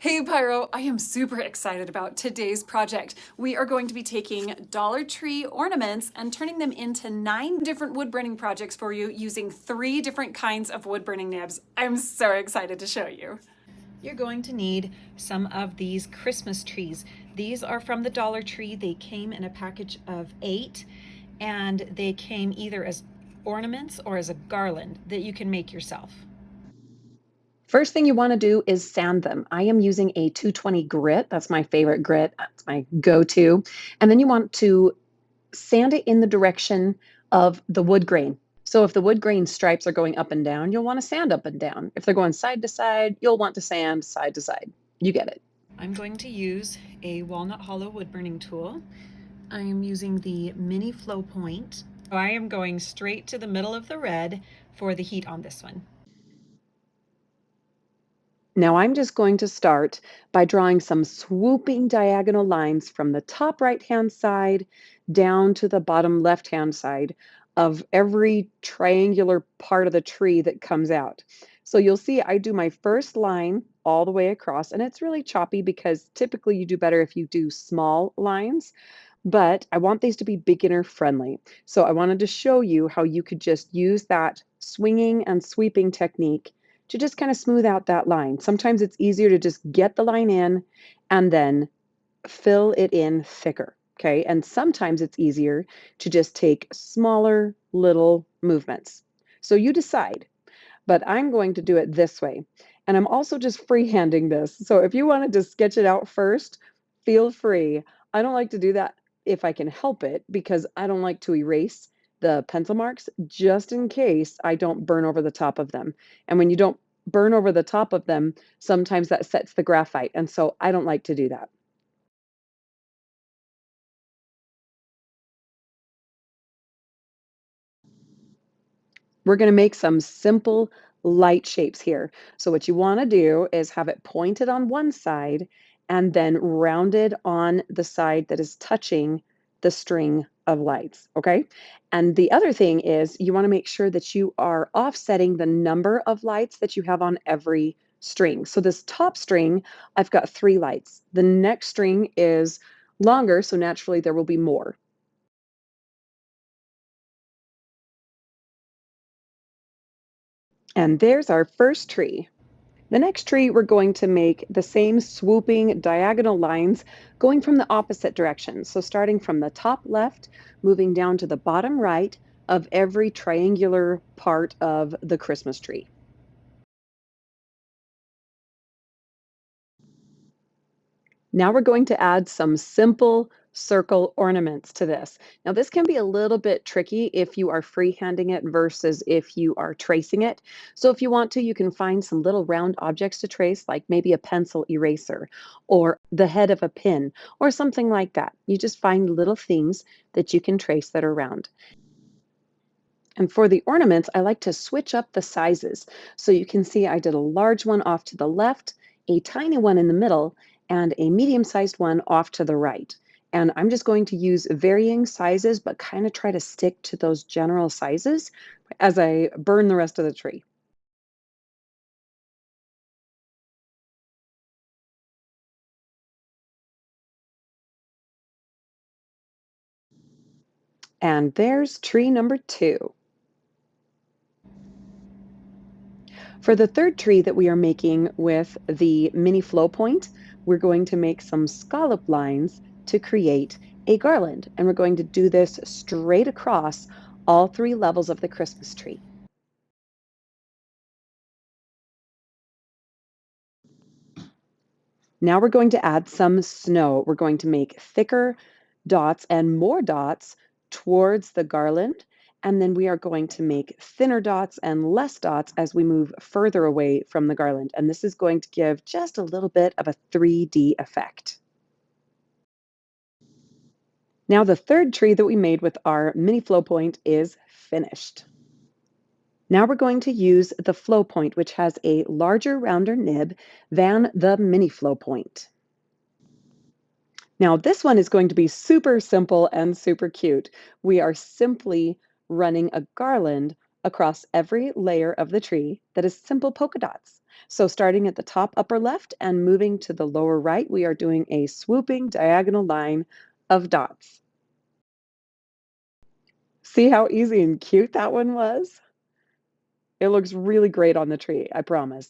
Hey Pyro, I am super excited about today's project. We are going to be taking Dollar Tree ornaments and turning them into 9 different wood burning projects for you using 3 different kinds of wood burning nibs. I'm so excited to show you. You're going to need some of these Christmas trees. These are from the Dollar Tree. They came in a package of 8 and they came either as ornaments or as a garland that you can make yourself. First thing you want to do is sand them. I am using a 220 grit. That's my favorite grit. That's my go-to. And then you want to sand it in the direction of the wood grain. So if the wood grain stripes are going up and down, you'll want to sand up and down. If they're going side to side, you'll want to sand side to side. You get it. I'm going to use a walnut hollow wood burning tool. I am using the mini flow point. I am going straight to the middle of the red for the heat on this one. Now I'm just going to start by drawing some swooping diagonal lines from the top right-hand side down to the bottom left-hand side of every triangular part of the tree that comes out. So you'll see I do my first line all the way across, and it's really choppy because typically you do better if you do small lines, but I want these to be beginner friendly. So I wanted to show you how you could just use that swinging and sweeping technique to just kind of smooth out that line. Sometimes it's easier to just get the line in and then fill it in thicker. Okay. And sometimes it's easier to just take smaller little movements. So you decide, but I'm going to do it this way. And I'm also just freehanding this. So if you wanted to sketch it out first, feel free. I don't like to do that if I can help it because I don't like to erase the pencil marks just in case I don't burn over the top of them. And when you don't burn over the top of them, sometimes that sets the graphite. And so I don't like to do that. We're going to make some simple light shapes here. So what you want to do is have it pointed on one side and then rounded on the side that is touching the string of lights, okay? And the other thing is you want to make sure that you are offsetting the number of lights that you have on every string. So this top string, I've got 3 lights. The next string is longer, so naturally there will be more. And there's our first tree. The next tree, we're going to make the same swooping diagonal lines going from the opposite direction. So starting from the top left, moving down to the bottom right of every triangular part of the Christmas tree. Now we're going to add some simple circle ornaments to this. Now this can be a little bit tricky if you are freehanding it versus if you are tracing it. So if you want to, you can find some little round objects to trace, like maybe a pencil eraser or the head of a pin or something like that. You just find little things that you can trace that are round. And for the ornaments, I like to switch up the sizes. So you can see I did a large one off to the left, a tiny one in the middle, and a medium-sized one off to the right. And I'm just going to use varying sizes, but kind of try to stick to those general sizes as I burn the rest of the tree. And there's tree number 2. For the third tree that we are making with the mini flow point, we're going to make some scallop lines to create a garland. And we're going to do this straight across all 3 levels of the Christmas tree. Now we're going to add some snow. We're going to make thicker dots and more dots towards the garland. And then we are going to make thinner dots and less dots as we move further away from the garland. And this is going to give just a little bit of a 3D effect. Now the third tree that we made with our mini flow point is finished. Now we're going to use the flow point, which has a larger, rounder nib than the mini flow point. Now this one is going to be super simple and super cute. We are simply running a garland across every layer of the tree that is simple polka dots. So starting at the top upper left and moving to the lower right, we are doing a swooping diagonal line of dots. See how easy and cute that one was? It looks really great on the tree, I promise.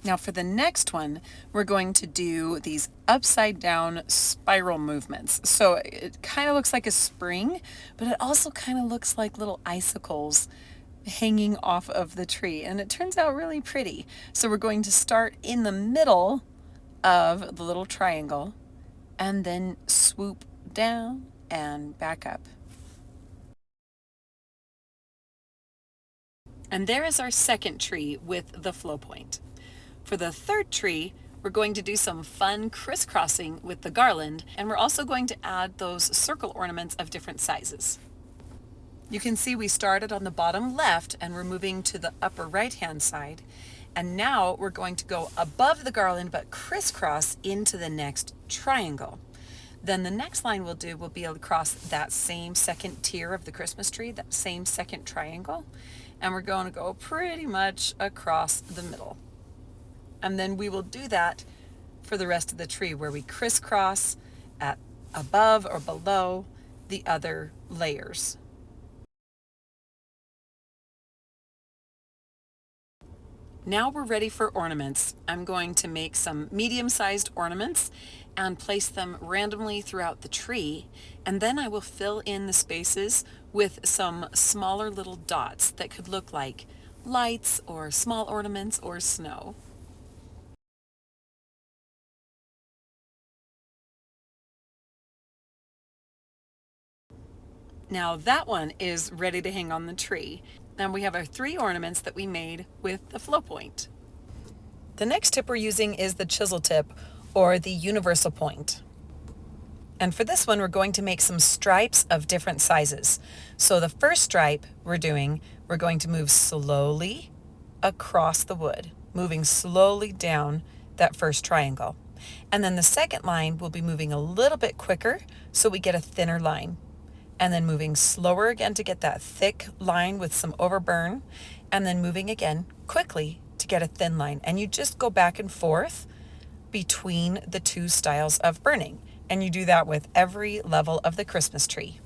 Now for the next one, we're going to do these upside down spiral movements. So it kind of looks like a spring, but it also kind of looks like little icicles hanging off of the tree, and it turns out really pretty. So we're going to start in the middle of the little triangle and then swoop down and back up. And there is our second tree with the flow point. For the third tree, we're going to do some fun crisscrossing with the garland, and we're also going to add those circle ornaments of different sizes. You can see we started on the bottom left and we're moving to the upper right hand side. And now we're going to go above the garland but crisscross into the next triangle. Then the next line we'll do will be across that same second tier of the Christmas tree, that same second triangle. And we're going to go pretty much across the middle. And then we will do that for the rest of the tree, where we crisscross at above or below the other layers. Now we're ready for ornaments. I'm going to make some medium-sized ornaments and place them randomly throughout the tree, and then I will fill in the spaces with some smaller little dots that could look like lights or small ornaments or snow. Now that one is ready to hang on the tree. And we have our 3 ornaments that we made with the flow point. The next tip we're using is the chisel tip, or the universal point. And for this one, we're going to make some stripes of different sizes. So the first stripe we're going to move slowly across the wood, moving slowly down that first triangle. And then the second line will be moving a little bit quicker so we get a thinner line. And then moving slower again to get that thick line with some overburn, and then moving again quickly to get a thin line. And you just go back and forth between the 2 styles of burning. And you do that with every level of the Christmas tree.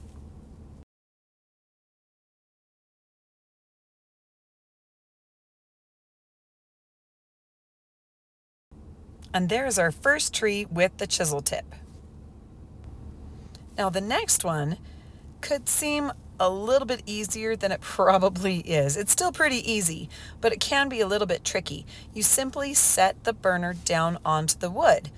And there's our first tree with the chisel tip. Now the next one could seem a little bit easier than it probably is. It's still pretty easy, but it can be a little bit tricky. You simply set the burner down onto the wood,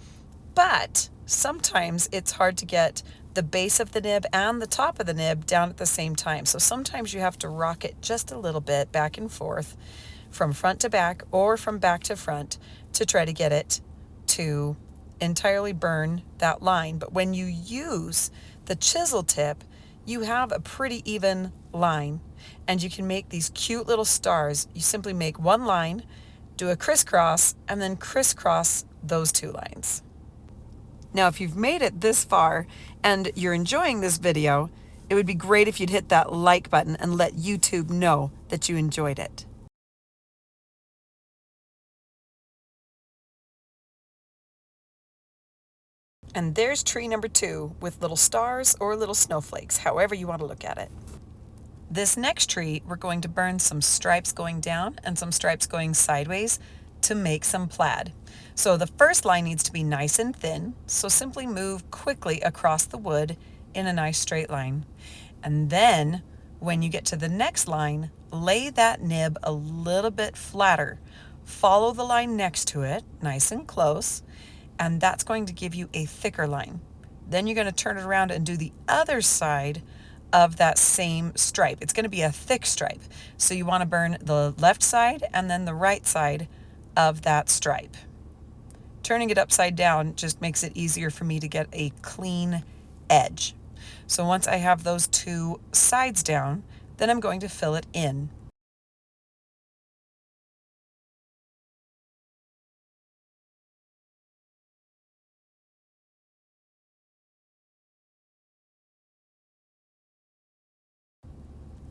but sometimes it's hard to get the base of the nib and the top of the nib down at the same time. So sometimes you have to rock it just a little bit back and forth from front to back or from back to front to try to get it to entirely burn that line. But when you use the chisel tip, you have a pretty even line, and you can make these cute little stars. You simply make one line, do a crisscross, and then crisscross those 2 lines. Now, if you've made it this far and you're enjoying this video, it would be great if you'd hit that like button and let YouTube know that you enjoyed it. And there's tree number 2 with little stars or little snowflakes, however you want to look at it. This next tree, we're going to burn some stripes going down and some stripes going sideways to make some plaid. So the first line needs to be nice and thin, so simply move quickly across the wood in a nice straight line. And then when you get to the next line, lay that nib a little bit flatter. Follow the line next to it, nice and close, and that's going to give you a thicker line. Then you're going to turn it around and do the other side of that same stripe. It's going to be a thick stripe. So you want to burn the left side and then the right side of that stripe. Turning it upside down just makes it easier for me to get a clean edge. So once I have those 2 sides down, then I'm going to fill it in.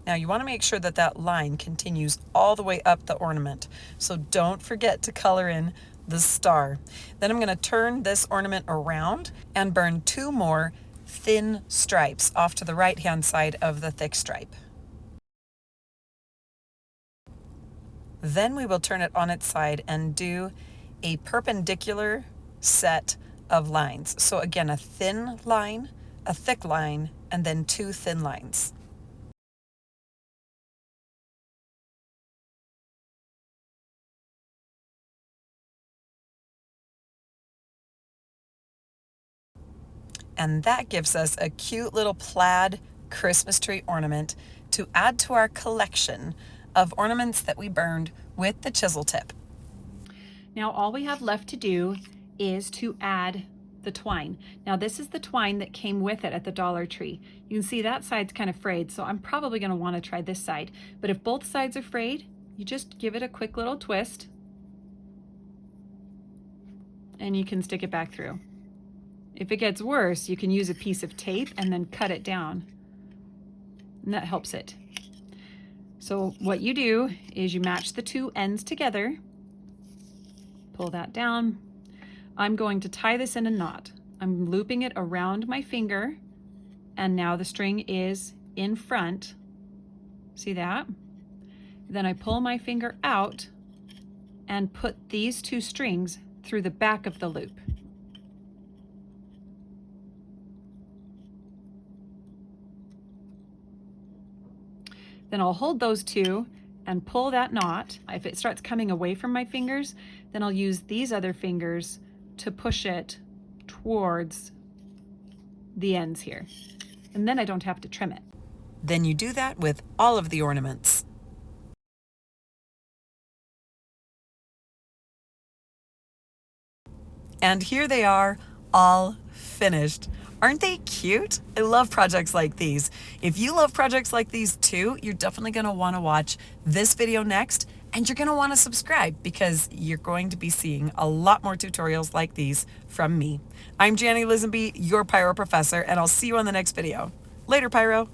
Now you want to make sure that that line continues all the way up the ornament. So don't forget to color in the star. Then I'm going to turn this ornament around and burn 2 more thin stripes off to the right hand side of the thick stripe. Then we will turn it on its side and do a perpendicular set of lines. So again, a thin line, a thick line, and then 2 thin lines. And that gives us a cute little plaid Christmas tree ornament to add to our collection of ornaments that we burned with the chisel tip. Now all we have left to do is to add the twine. Now this is the twine that came with it at the Dollar Tree. You can see that side's kind of frayed, so I'm probably going to want to try this side. But if both sides are frayed, you just give it a quick little twist and you can stick it back through. If it gets worse, you can use a piece of tape and then cut it down, and that helps it. So what you do is you match the 2 ends together, pull that down. I'm going to tie this in a knot. I'm looping it around my finger, and now the string is in front. See that? Then I pull my finger out and put these 2 strings through the back of the loop. Then I'll hold those 2 and pull that knot. If it starts coming away from my fingers, then I'll use these other fingers to push it towards the ends here. And then I don't have to trim it. Then you do that with all of the ornaments. And here they are, all finished. Aren't they cute? I love projects like these. If you love projects like these too, you're definitely going to want to watch this video next, and you're going to want to subscribe because you're going to be seeing a lot more tutorials like these from me. I'm Jannie Lisenby, your Pyro professor, and I'll see you on the next video. Later, Pyro.